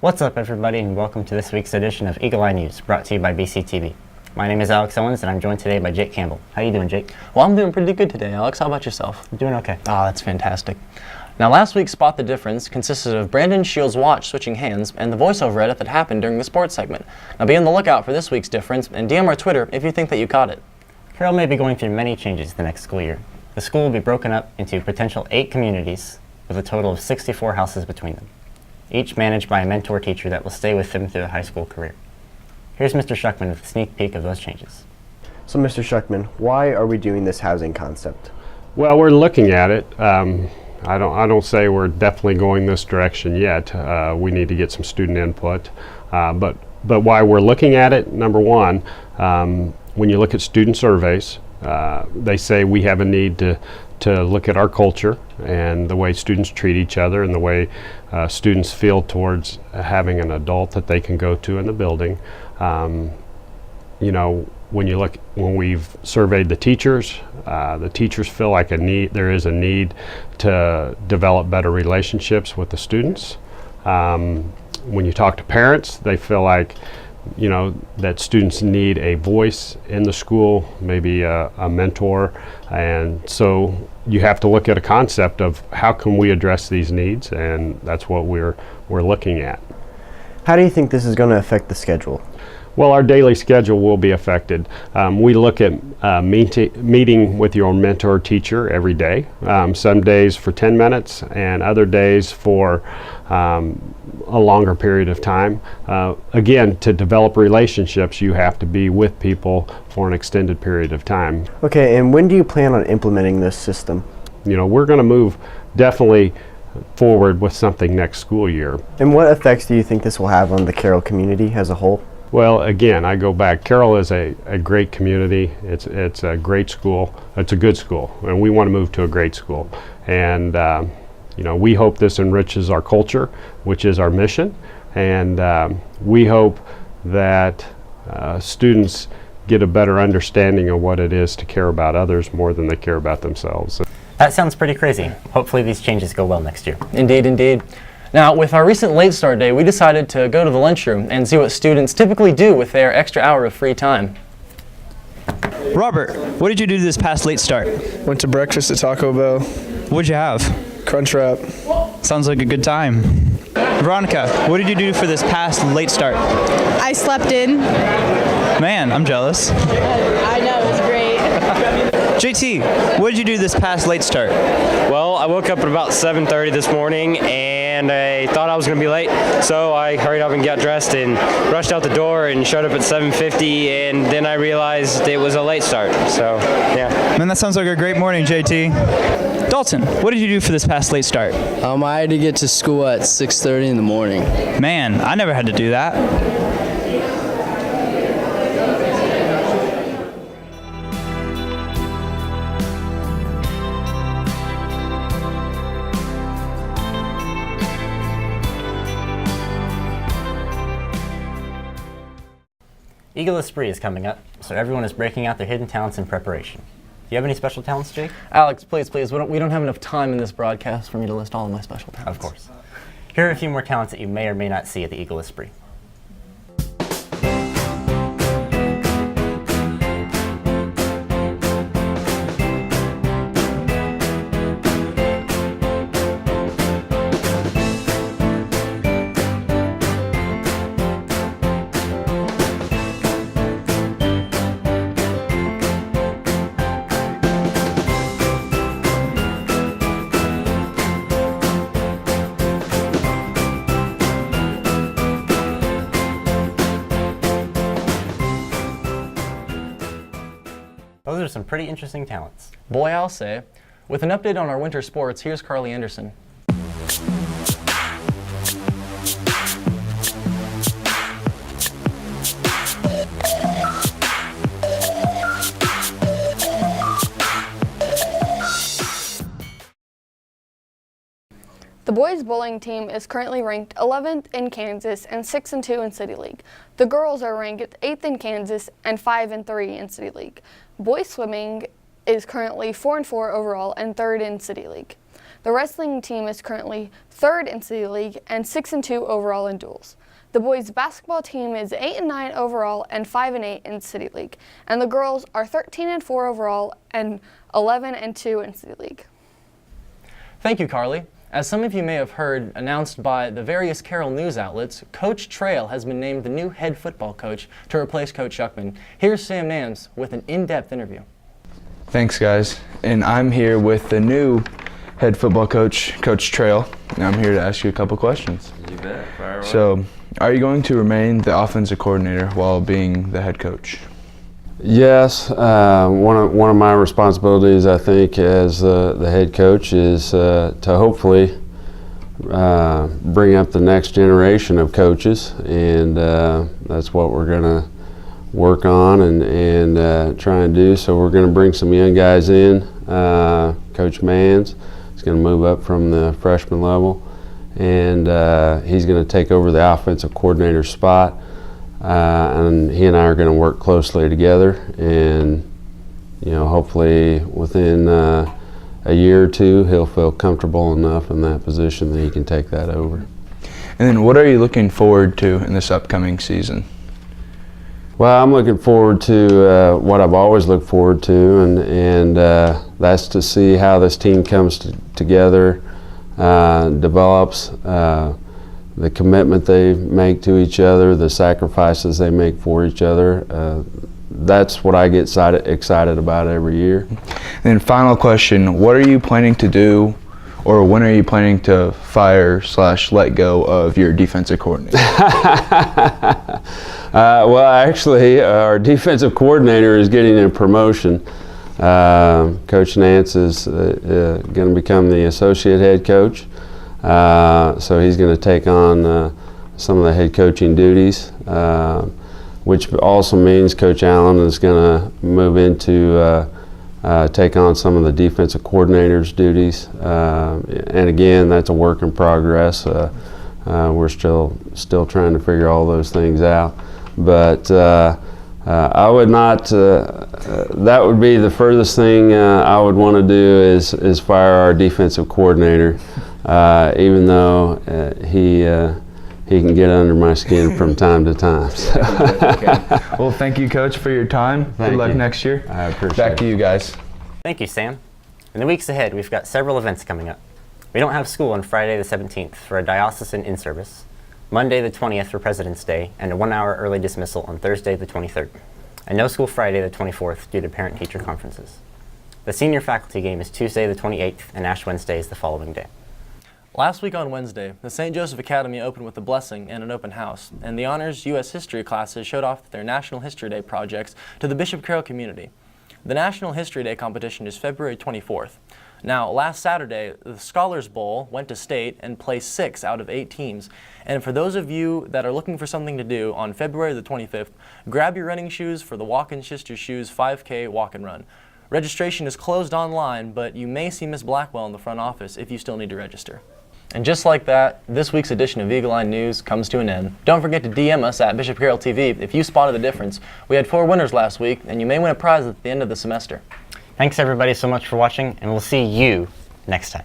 What's up, everybody, and welcome to this week's edition of Eagle Eye News, brought to you by BCTV. My name is Alex Owens, and I'm joined today by Jake Campbell. How you doing, Jake? Well, I'm doing pretty good today, Alex. How about yourself? I'm doing okay. Ah, that's fantastic. Now, last week's Spot the Difference consisted of Brandon Shields' watch switching hands and the voiceover edit that happened during the sports segment. Now, be on the lookout for this week's difference, and DM our Twitter if you think that you caught it. Carroll may be going through many changes the next school year. The school will be broken up into potential 8 communities with a total of 64 houses between them, each managed by a mentor teacher that will stay with them through a high school career. Here's Mr. Shuckman with a sneak peek of those changes. So, Mr. Shuckman, why are we doing this housing concept? Well, we're looking at it. I don't say we're definitely going this direction yet. We need to get some student input. But why we're looking at it, number one, when you look at student surveys, they say we have a need to look at our culture and the way students treat each other and the way students feel towards having an adult that they can go to in the building. You know, when we've surveyed the teachers feel like there is a need to develop better relationships with the students. When you talk to parents, they feel like, you know, that students need a voice in the school, maybe a mentor, and so you have to look at a concept of how can we address these needs, and that's what we're looking at. How do you think this is going to affect the schedule? Well, our daily schedule will be affected. We look at meeting with your mentor teacher every day, some days for 10 minutes and other days for a longer period of time. Again, to develop relationships, you have to be with people for an extended period of time. Okay, and when do you plan on implementing this system? You know, we're going to move definitely forward with something next school year. And what effects do you think this will have on the Carroll community as a whole? Well, again, I go back. Carroll is a great community. It's a great school. It's a good school, and we want to move to a great school. And you know, we hope this enriches our culture, which is our mission. And we hope that students get a better understanding of what it is to care about others more than they care about themselves. That sounds pretty crazy. Hopefully these changes go well next year. Indeed, indeed. Now, with our recent late start day, we decided to go to the lunchroom and see what students typically do with their extra hour of free time. Robert, what did you do this past late start? Went to breakfast at Taco Bell. What'd you have? Crunchwrap. Sounds like a good time. Veronica, what did you do for this past late start? I slept in. Man, I'm jealous. I know, it was great. JT, what did you do this past late start? Well, I woke up at about 7:30 this morning and I thought I was going to be late, so I hurried up and got dressed and rushed out the door and showed up at 7:50, and then I realized it was a late start, so yeah. Man, that sounds like a great morning, JT. Dalton, what did you do for this past late start? I had to get to school at 6:30 in the morning. Man, I never had to do that. Eagle Esprit is coming up, so everyone is breaking out their hidden talents in preparation. Do you have any special talents, Jake? Alex, please, we don't have enough time in this broadcast for me to list all of my special talents. Of course. Here are a few more talents that you may or may not see at the Eagle Esprit. Those are some pretty interesting talents. Boy, I'll say. With an update on our winter sports, here's Carly Anderson. The boys bowling team is currently ranked 11th in Kansas and 6-2 in City League. The girls are ranked 8th in Kansas and 5-3 in City League. Boys swimming is currently 4-4 overall and 3rd in City League. The wrestling team is currently 3rd in City League and 6-2 overall in duels. The boys basketball team is 8-9 overall and 5-8 in City League, and the girls are 13-4 overall and 11-2 in City League. Thank you, Carly. As some of you may have heard announced by the various Carroll news outlets, Coach Trail has been named the new head football coach to replace Coach Shuckman. Here's Sam Nams with an in-depth interview. Thanks, guys. And I'm here with the new head football coach, Coach Trail, and I'm here to ask you a couple questions. You bet. Fire away. So, are you going to remain the offensive coordinator while being the head coach? Yes, one of my responsibilities, I think, as the head coach is to hopefully bring up the next generation of coaches, and that's what we're going to work on and try and do. So we're going to bring some young guys in. Coach Manns is going to move up from the freshman level, and he's going to take over the offensive coordinator spot. And he and I are going to work closely together, and hopefully within a year or two he'll feel comfortable enough in that position that he can take that over. And then what are you looking forward to in this upcoming season? Well, I'm looking forward to what I've always looked forward to, and that's to see how this team comes together, develops, the commitment they make to each other, the sacrifices they make for each other. That's what I get excited about every year. And then final question, what are you planning to do, or when are you planning to fire/let go of your defensive coordinator? Well, actually, our defensive coordinator is getting a promotion. Coach Nance is going to become the associate head coach. So he's going to take on some of the head coaching duties, which also means Coach Allen is going to move into take on some of the defensive coordinator's duties. And again, that's a work in progress. We're still trying to figure all those things out. But I would not, that would be the furthest thing I would want to do is fire our defensive coordinator. Even though he can get under my skin from time to time. So. Well, thank you, Coach, for your time. Good luck next year. I appreciate it. Back to you guys. Thank you, Sam. In the weeks ahead, we've got several events coming up. We don't have school on Friday the 17th for a diocesan in-service, Monday the 20th for President's Day, and a 1-hour early dismissal on Thursday the 23rd, and no school Friday the 24th due to parent-teacher conferences. The senior faculty game is Tuesday the 28th, and Ash Wednesday is the following day. Last week on Wednesday, the St. Joseph Academy opened with a blessing and an open house, and the Honors U.S. History classes showed off their National History Day projects to the Bishop Carroll community. The National History Day competition is February 24th. Now, last Saturday, the Scholars Bowl went to state and placed 6 out of 8 teams. And for those of you that are looking for something to do on February the 25th, grab your running shoes for the Walk-In Sister Shoes 5K Walk and Run. Registration is closed online, but you may see Miss Blackwell in the front office if you still need to register. And just like that, this week's edition of Eagle Eye News comes to an end. Don't forget to DM us at Bishop Carroll TV if you spotted the difference. We had 4 winners last week, and you may win a prize at the end of the semester. Thanks everybody so much for watching, and we'll see you next time.